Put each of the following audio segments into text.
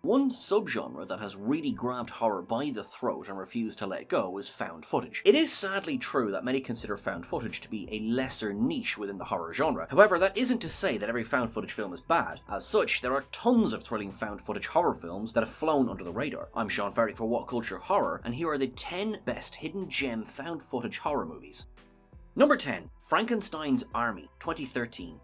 One subgenre that has really grabbed horror by the throat and refused to let go is found footage. It is sadly true that many consider found footage to be a lesser niche within the horror genre. However, that isn't to say that every found footage film is bad. As such, there are tons of thrilling found footage horror films that have flown under the radar. I'm Sean Ferrick for What Culture Horror, and here are the 10 best hidden gem found footage horror movies. Number 10. Frankenstein's Army, 2013.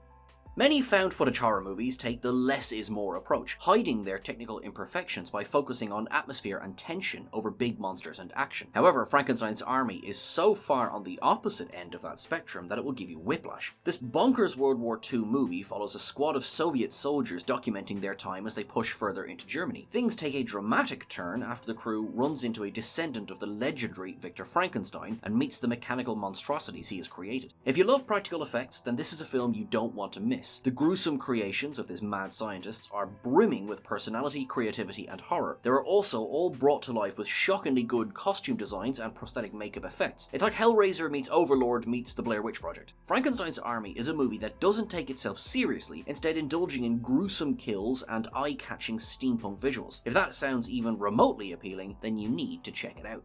Many found footage horror movies take the less is more approach, hiding their technical imperfections by focusing on atmosphere and tension over big monsters and action. However, Frankenstein's Army is so far on the opposite end of that spectrum that it will give you whiplash. This bonkers World War II movie follows a squad of Soviet soldiers documenting their time as they push further into Germany. Things take a dramatic turn after the crew runs into a descendant of the legendary Victor Frankenstein and meets the mechanical monstrosities he has created. If you love practical effects, then this is a film you don't want to miss. The gruesome creations of this mad scientist are brimming with personality, creativity, and horror. They are also all brought to life with shockingly good costume designs and prosthetic makeup effects. It's like Hellraiser meets Overlord meets the Blair Witch Project. Frankenstein's Army is a movie that doesn't take itself seriously, instead indulging in gruesome kills and eye-catching steampunk visuals. If that sounds even remotely appealing, then you need to check it out.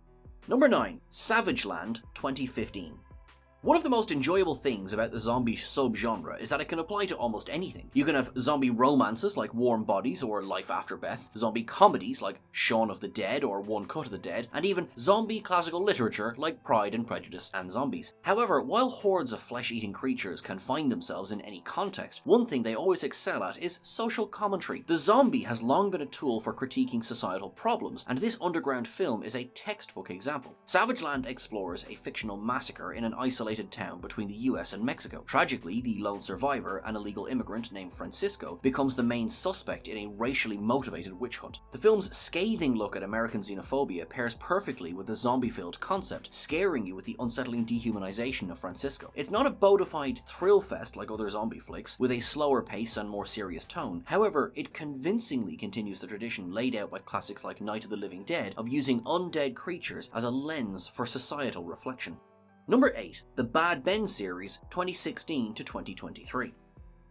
Number 9. Savageland, 2015. One of the most enjoyable things about the zombie subgenre is that it can apply to almost anything. You can have zombie romances like Warm Bodies or Life After Beth, zombie comedies like Shaun of the Dead or One Cut of the Dead, and even zombie classical literature like Pride and Prejudice and Zombies. However, while hordes of flesh-eating creatures can find themselves in any context, one thing they always excel at is social commentary. The zombie has long been a tool for critiquing societal problems, and this underground film is a textbook example. Savageland explores a fictional massacre in an isolated town between the US and Mexico. Tragically, the lone survivor, an illegal immigrant named Francisco, becomes the main suspect in a racially motivated witch hunt. The film's scathing look at American xenophobia pairs perfectly with the zombie-filled concept, scaring you with the unsettling dehumanization of Francisco. It's not a bona fide thrill fest like other zombie flicks, with a slower pace and more serious tone. However, it convincingly continues the tradition laid out by classics like Night of the Living Dead of using undead creatures as a lens for societal reflection. Number 8. The Bad Ben series, 2016 to 2023.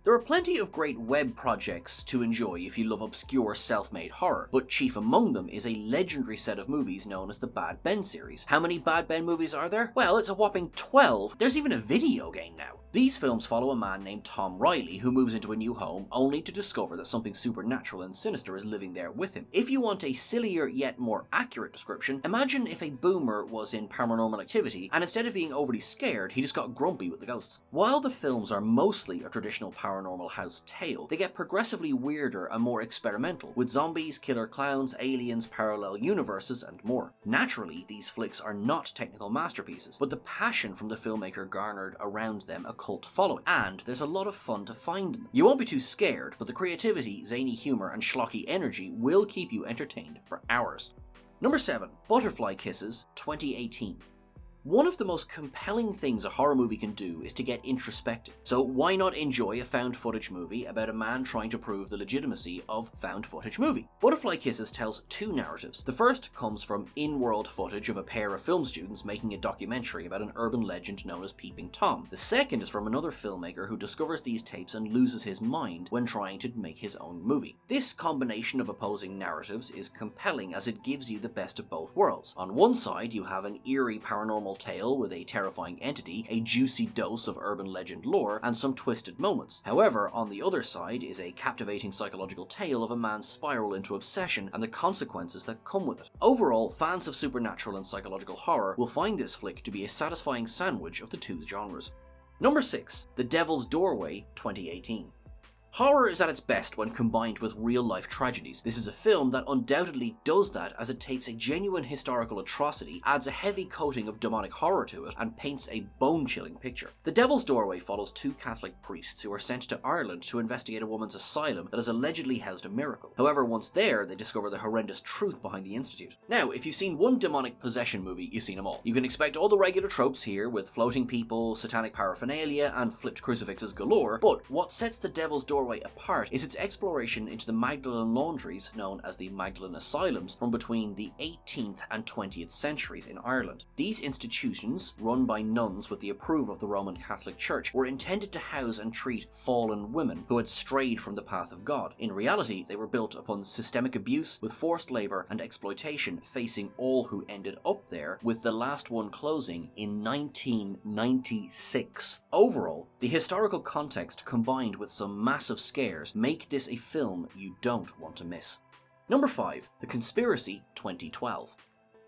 There are plenty of great web projects to enjoy if you love obscure self-made horror, but chief among them is a legendary set of movies known as the Bad Ben series. How many Bad Ben movies are there? Well, it's a whopping 12. There's even a video game now. These films follow a man named Tom Riley who moves into a new home only to discover that something supernatural and sinister is living there with him. If you want a sillier yet more accurate description, imagine if a boomer was in Paranormal Activity and instead of being overly scared, he just got grumpy with the ghosts. While the films are mostly a traditional paranormal house tale, they get progressively weirder and more experimental, with zombies, killer clowns, aliens, parallel universes, and more. Naturally, these flicks are not technical masterpieces, but the passion from the filmmaker garnered around them a cult following, and there's a lot of fun to find in them. You won't be too scared, but the creativity, zany humor, and schlocky energy will keep you entertained for hours. Number 7. Butterfly Kisses, 2018. One of the most compelling things a horror movie can do is to get introspective, so why not enjoy a found footage movie about a man trying to prove the legitimacy of found footage movie? Butterfly Kisses tells two narratives. The first comes from in-world footage of a pair of film students making a documentary about an urban legend known as Peeping Tom. The second is from another filmmaker who discovers these tapes and loses his mind when trying to make his own movie. This combination of opposing narratives is compelling as it gives you the best of both worlds. On one side, you have an eerie paranormal tale with a terrifying entity, a juicy dose of urban legend lore, and some twisted moments. However, on the other side is a captivating psychological tale of a man's spiral into obsession and the consequences that come with it. Overall, fans of supernatural and psychological horror will find this flick to be a satisfying sandwich of the two genres. Number 6. The Devil's Doorway, 2018. Horror is at its best when combined with real-life tragedies. This is a film that undoubtedly does that as it takes a genuine historical atrocity, adds a heavy coating of demonic horror to it, and paints a bone-chilling picture. The Devil's Doorway follows two Catholic priests who are sent to Ireland to investigate a woman's asylum that has allegedly housed a miracle. However, once there, they discover the horrendous truth behind the institute. Now, if you've seen one demonic possession movie, you've seen them all. You can expect all the regular tropes here, with floating people, satanic paraphernalia, and flipped crucifixes galore, but what sets The Devil's Doorway doorway apart is its exploration into the Magdalen laundries known as the Magdalen Asylums from between the 18th and 20th centuries in Ireland. These institutions, run by nuns with the approval of the Roman Catholic Church, were intended to house and treat fallen women who had strayed from the path of God. In reality, they were built upon systemic abuse with forced labour and exploitation facing all who ended up there, with the last one closing in 1996. Overall, the historical context combined with some massive scares make this a film you don't want to miss. Number 5. The Conspiracy 2012.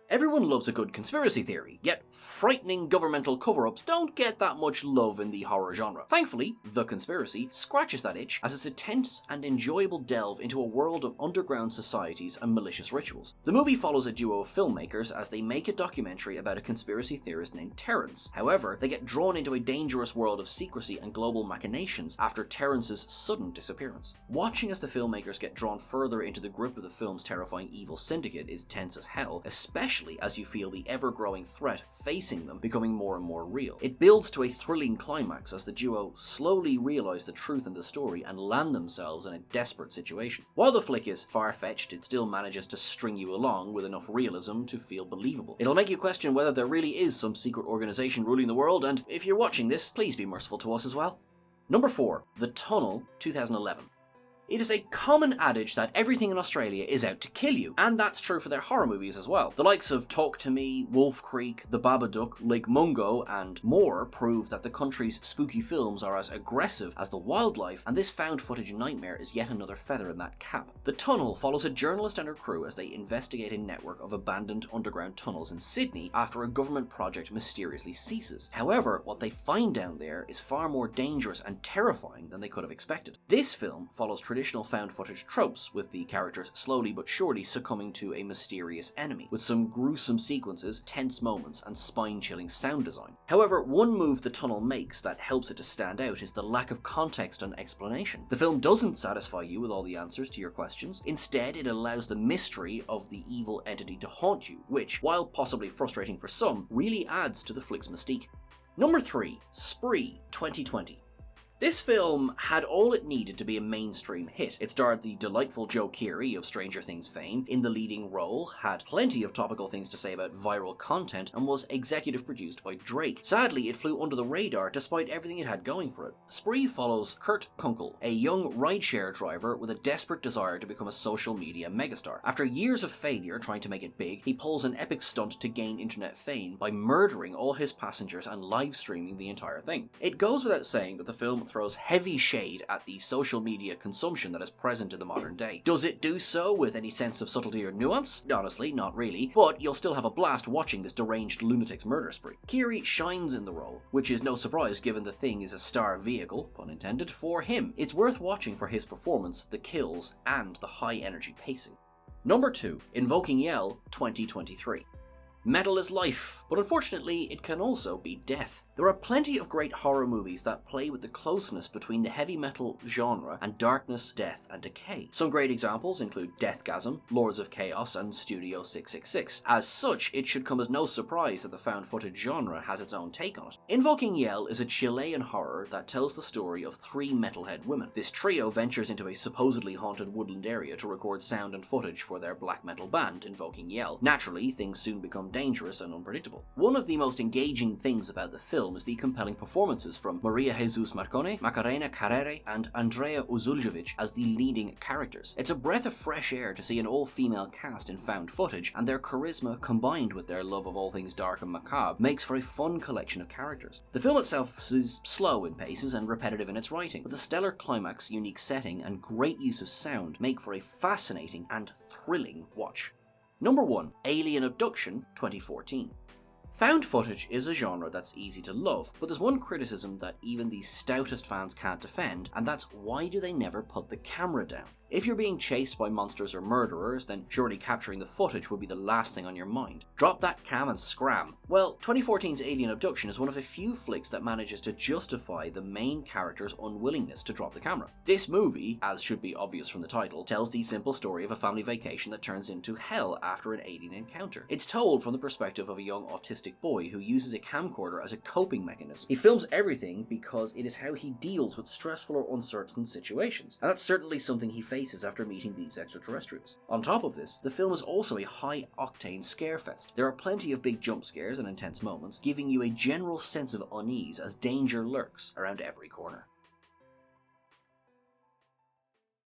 Everyone loves a good conspiracy theory, yet frightening governmental cover-ups don't get that much love in the horror genre. Thankfully, The Conspiracy scratches that itch as it's a tense and enjoyable delve into a world of underground societies and malicious rituals. The movie follows a duo of filmmakers as they make a documentary about a conspiracy theorist named Terrence. However, they get drawn into a dangerous world of secrecy and global machinations after Terrence's sudden disappearance. Watching as the filmmakers get drawn further into the grip of the film's terrifying evil syndicate is tense as hell, especially as you feel the ever-growing threat facing them becoming more and more real. It builds to a thrilling climax as the duo slowly realise the truth in the story and land themselves in a desperate situation. While the flick is far-fetched, it still manages to string you along with enough realism to feel believable. It'll make you question whether there really is some secret organisation ruling the world, and if you're watching this, please be merciful to us as well. Number 4. The Tunnel 2011. It is a common adage that everything in Australia is out to kill you, and that's true for their horror movies as well. The likes of Talk to Me, Wolf Creek, The Babadook, Lake Mungo, and more prove that the country's spooky films are as aggressive as the wildlife, and this found footage nightmare is yet another feather in that cap. The Tunnel follows a journalist and her crew as they investigate a network of abandoned underground tunnels in Sydney after a government project mysteriously ceases. However, what they find down there is far more dangerous and terrifying than they could have expected. This film follows traditional found footage tropes, with the characters slowly but surely succumbing to a mysterious enemy, with some gruesome sequences, tense moments, and spine-chilling sound design. However, one move the tunnel makes that helps it to stand out is the lack of context and explanation. The film doesn't satisfy you with all the answers to your questions. Instead, it allows the mystery of the evil entity to haunt you, which, while possibly frustrating for some, really adds to the flick's mystique. Number 3. Spree 2020. This film had all it needed to be a mainstream hit. It starred the delightful Joe Keery of Stranger Things fame in the leading role, had plenty of topical things to say about viral content, and was executive produced by Drake. Sadly, it flew under the radar despite everything it had going for it. Spree follows Kurt Kunkel, a young rideshare driver with a desperate desire to become a social media megastar. After years of failure trying to make it big, he pulls an epic stunt to gain internet fame by murdering all his passengers and live streaming the entire thing. It goes without saying that the film throws heavy shade at the social media consumption that is present in the modern day. Does it do so with any sense of subtlety or nuance? Honestly, not really, but you'll still have a blast watching this deranged lunatic's murder spree. Keery shines in the role, which is no surprise given the thing is a star vehicle, pun intended, for him. It's worth watching for his performance, the kills, and the high energy pacing. Number 2. Invoking Yell 2023. Metal is life, but unfortunately it can also be death. There are plenty of great horror movies that play with the closeness between the heavy metal genre and darkness, death, and decay. Some great examples include Deathgasm, Lords of Chaos, and Studio 666. As such, it should come as no surprise that the found footage genre has its own take on it. Invoking Yell is a Chilean horror that tells the story of 3 metalhead women. This trio ventures into a supposedly haunted woodland area to record sound and footage for their black metal band, Invoking Yell. Naturally, things soon become dangerous and unpredictable. One of the most engaging things about the film is the compelling performances from Maria Jesus Marcone, Macarena Carrere, and Andrea Uzuljevic as the leading characters. It's a breath of fresh air to see an all-female cast in found footage, and their charisma combined with their love of all things dark and macabre makes for a fun collection of characters. The film itself is slow in paces and repetitive in its writing, but the stellar climax, unique setting, and great use of sound make for a fascinating and thrilling watch. Number 1. Alien Abduction 2014. Found footage is a genre that's easy to love, but there's one criticism that even the stoutest fans can't defend, and that's why do they never put the camera down? If you're being chased by monsters or murderers, then surely capturing the footage would be the last thing on your mind. Drop that cam and scram. Well, 2014's Alien Abduction is one of the few flicks that manages to justify the main character's unwillingness to drop the camera. This movie, as should be obvious from the title, tells the simple story of a family vacation that turns into hell after an alien encounter. It's told from the perspective of a young autistic boy who uses a camcorder as a coping mechanism. He films everything because it is how he deals with stressful or uncertain situations, and that's certainly something he faces after meeting these extraterrestrials. On top of this, the film is also a high-octane scarefest. There are plenty of big jump scares and intense moments, giving you a general sense of unease as danger lurks around every corner.